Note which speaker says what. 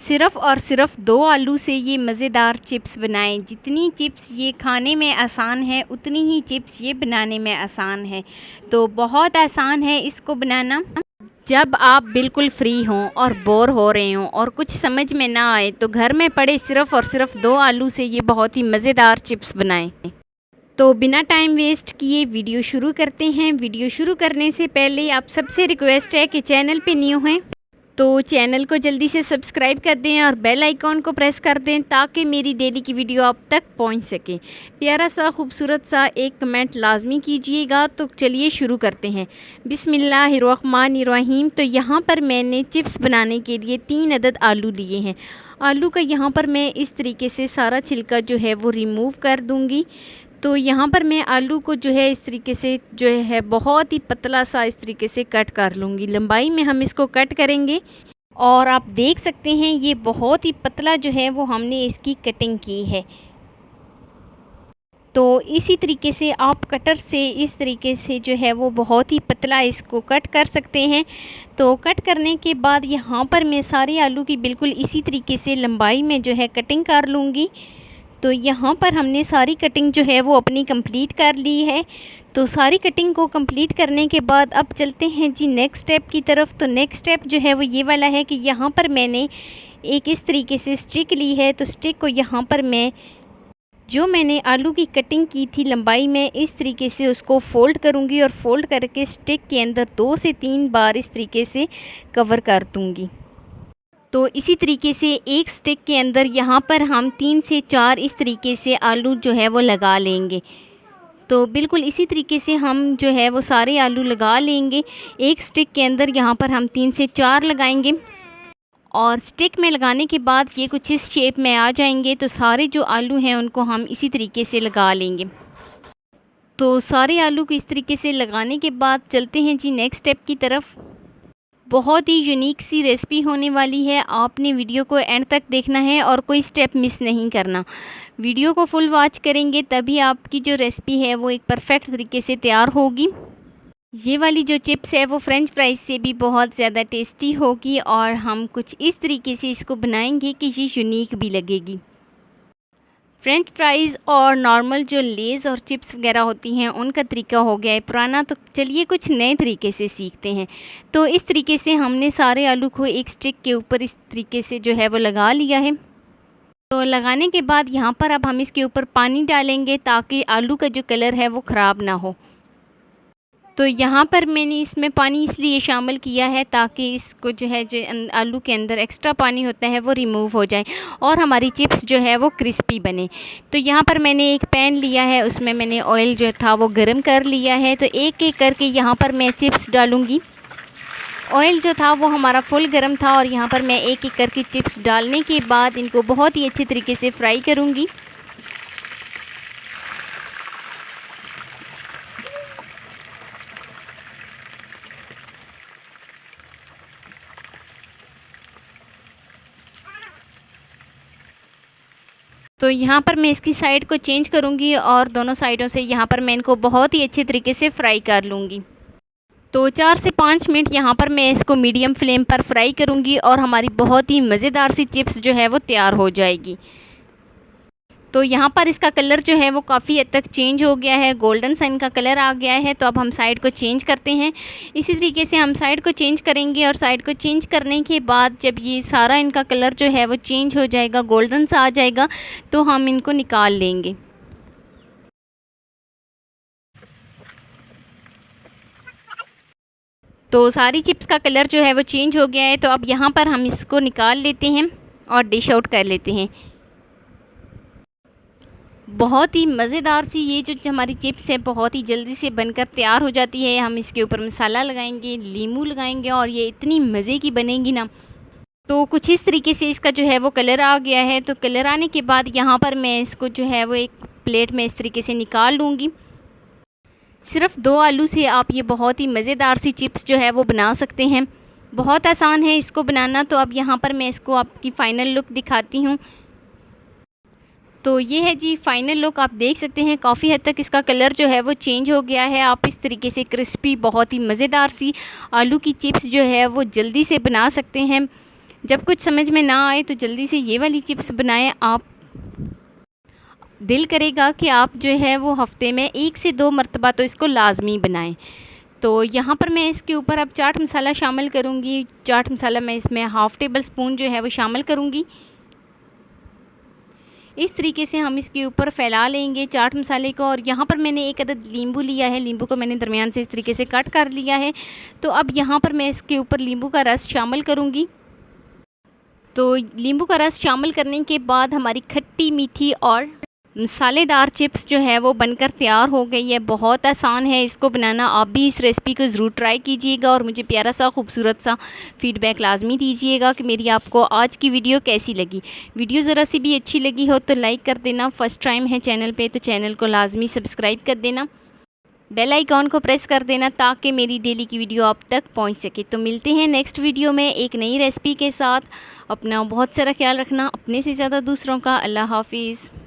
Speaker 1: सिर्फ़ और सिर्फ 2 आलू से ये मज़ेदार चिप्स बनाएं। जितनी चिप्स ये खाने में आसान है उतनी ही चिप्स ये बनाने में आसान है। तो बहुत आसान है इसको बनाना। जब आप बिल्कुल फ्री हों और बोर हो रहे हों और कुछ समझ में ना आए तो घर में पड़े सिर्फ़ और सिर्फ 2 आलू से ये बहुत ही मज़ेदार चिप्स बनाएं। तो बिना टाइम वेस्ट किए वीडियो शुरू करते हैं। वीडियो शुरू करने से पहले आप सबसे रिक्वेस्ट है कि चैनल पे न्यू हैं तो चैनल को जल्दी से सब्सक्राइब कर दें और बेल आइकॉन को प्रेस कर दें ताकि मेरी डेली की वीडियो आप तक पहुंच सके। प्यारा सा खूबसूरत सा एक कमेंट लाजमी कीजिएगा। तो चलिए शुरू करते हैं। बिस्मिल्लाहिर्रहमानिर्रहीम। तो यहाँ पर मैंने चिप्स बनाने के लिए 3 अदद आलू लिए हैं। आलू का यहाँ पर मैं इस तरीके से सारा छिलका जो है वो रिमूव कर दूँगी। तो यहाँ पर मैं आलू को जो है इस तरीके से जो है बहुत ही पतला सा इस तरीके से कट कर लूँगी। लंबाई में हम इसको कट करेंगे और आप देख सकते हैं ये बहुत ही पतला जो है वो हमने इसकी कटिंग की है। तो इसी तरीके से आप कटर से इस तरीके से जो है वो बहुत ही पतला इसको कट कर सकते हैं। तो कट करने के बाद यहाँ पर मैं सारे आलू की बिल्कुल इसी तरीके से लंबाई में जो है कटिंग कर लूँगी। तो यहाँ पर हमने सारी कटिंग जो है वो अपनी कंप्लीट कर ली है। तो सारी कटिंग को कंप्लीट करने के बाद अब चलते हैं जी नेक्स्ट स्टेप की तरफ। तो नेक्स्ट स्टेप जो है वो ये वाला है कि यहाँ पर मैंने एक इस तरीके से स्टिक ली है। तो स्टिक को यहाँ पर मैं जो मैंने आलू की कटिंग की थी लंबाई में इस तरीके से उसको फ़ोल्ड करूँगी और फ़ोल्ड करके स्टिक के अंदर 2 से 3 बार इस तरीके से कवर कर दूँगी। तो इसी तरीके से एक स्टिक के अंदर यहाँ पर हम 3 से 4 इस तरीके से आलू जो है वो लगा लेंगे। तो बिल्कुल इसी तरीके से हम जो है वो सारे आलू लगा लेंगे। एक स्टिक के अंदर यहाँ पर हम 3 से 4 लगाएंगे और स्टिक में लगाने के बाद ये कुछ इस शेप में आ जाएंगे। तो सारे जो आलू हैं उनको हम इसी तरीके से लगा लेंगे। तो सारे आलू को इस तरीके से लगाने के बाद चलते हैं जी नेक्स्ट स्टेप की तरफ। बहुत ही यूनिक सी रेसिपी होने वाली है। आपने वीडियो को एंड तक देखना है और कोई स्टेप मिस नहीं करना। वीडियो को फुल वॉच करेंगे तभी आपकी जो रेसिपी है वो एक परफेक्ट तरीके से तैयार होगी। ये वाली जो चिप्स है वो फ्रेंच फ्राइज से भी बहुत ज़्यादा टेस्टी होगी और हम कुछ इस तरीके से इसको बनाएंगे कि ये यूनिक भी लगेगी। फ्रेंच फ्राइज़ और नॉर्मल जो लेज़ और चिप्स वगैरह होती हैं उनका तरीका हो गया है पुराना। तो चलिए कुछ नए तरीके से सीखते हैं। तो इस तरीके से हमने सारे आलू को एक स्टिक के ऊपर इस तरीके से जो है वो लगा लिया है। तो लगाने के बाद यहाँ पर अब हम इसके ऊपर पानी डालेंगे ताकि आलू का जो कलर है वो ख़राब ना हो। तो यहाँ पर मैंने इसमें पानी इसलिए शामिल किया है ताकि इसको जो है जो आलू के अंदर एक्स्ट्रा पानी होता है वो रिमूव हो जाए और हमारी चिप्स जो है वो क्रिस्पी बने। तो यहाँ पर मैंने एक पैन लिया है, उसमें मैंने ऑयल जो था वो गर्म कर लिया है। तो एक एक करके यहाँ पर मैं चिप्स डालूँगी। ऑयल जो था वो हमारा फुल गर्म था और यहाँ पर मैं एक एक करके चिप्स डालने के बाद इनको बहुत ही अच्छे तरीके से फ्राई करूँगी। तो यहाँ पर मैं इसकी साइड को चेंज करूँगी और दोनों साइडों से यहाँ पर मैं इनको बहुत ही अच्छे तरीके से फ्राई कर लूँगी। तो 4 से 5 मिनट यहाँ पर मैं इसको मीडियम फ्लेम पर फ्राई करूँगी और हमारी बहुत ही मज़ेदार सी चिप्स जो है वो तैयार हो जाएगी। तो यहाँ पर इसका कलर जो है वो काफ़ी हद तक चेंज हो गया है, गोल्डन सा इनका कलर आ गया है। तो अब हम साइड को चेंज करते हैं। इसी तरीके से हम साइड को चेंज करेंगे और साइड को चेंज करने के बाद जब ये सारा इनका कलर जो है वो चेंज हो जाएगा, गोल्डन सा आ जाएगा, तो हम इनको निकाल लेंगे। तो सारी चिप्स का कलर जो है वो चेंज हो गया है। तो अब यहाँ पर हम इसको निकाल लेते हैं और डिश आउट कर लेते हैं। बहुत ही मज़ेदार सी ये जो हमारी चिप्स है बहुत ही जल्दी से बनकर तैयार हो जाती है। हम इसके ऊपर मसाला लगाएंगे, नींबू लगाएंगे और ये इतनी मज़े की बनेगी ना। तो कुछ इस तरीके से इसका जो है वो कलर आ गया है। तो कलर आने के बाद यहाँ पर मैं इसको जो है वो एक प्लेट में इस तरीके से निकाल लूँगी। सिर्फ़ 2 आलू से आप ये बहुत ही मज़ेदार सी चिप्स जो है वो बना सकते हैं। बहुत आसान है इसको बनाना। तो अब यहाँ पर मैं इसको आपकी फ़ाइनल लुक दिखाती हूँ। तो ये है जी फाइनल लुक। आप देख सकते हैं काफ़ी हद तक इसका कलर जो है वो चेंज हो गया है। आप इस तरीके से क्रिस्पी बहुत ही मज़ेदार सी आलू की चिप्स जो है वो जल्दी से बना सकते हैं। जब कुछ समझ में ना आए तो जल्दी से ये वाली चिप्स बनाएं। आप दिल करेगा कि आप जो है वो हफ़्ते में 1 से 2 मरतबा तो इसको लाजमी बनाएं। तो यहाँ पर मैं इसके ऊपर अब चाट मसाला शामिल करूँगी। चाट मसाला मैं इसमें हाफ़ टेबल स्पून जो है वो शामिल करूँगी। इस तरीके से हम इसके ऊपर फैला लेंगे चाट मसाले को। और यहाँ पर मैंने 1 अदद नींबू लिया है। नींबू को मैंने दरमियान से इस तरीके से कट कर लिया है। तो अब यहाँ पर मैं इसके ऊपर नींबू का रस शामिल करूँगी। तो नींबू का रस शामिल करने के बाद हमारी खट्टी मीठी और मसालेदार चिप्स जो है वो बनकर तैयार हो गई है। बहुत आसान है इसको बनाना। आप भी इस रेसिपी को ज़रूर ट्राई कीजिएगा और मुझे प्यारा सा खूबसूरत सा फ़ीडबैक लाजमी दीजिएगा कि मेरी आपको आज की वीडियो कैसी लगी। वीडियो ज़रा सी भी अच्छी लगी हो तो लाइक कर देना। फ़र्स्ट टाइम है चैनल पे तो चैनल को लाजमी सब्सक्राइब कर देना। बेल आइकॉन को प्रेस कर देना ताकि मेरी डेली की वीडियो आप तक पहुंच सके। तो मिलते हैं नेक्स्ट वीडियो में एक नई रेसिपी के साथ। अपना बहुत सारा ख्याल रखना, अपने से ज़्यादा दूसरों का। अल्लाह हाफिज़।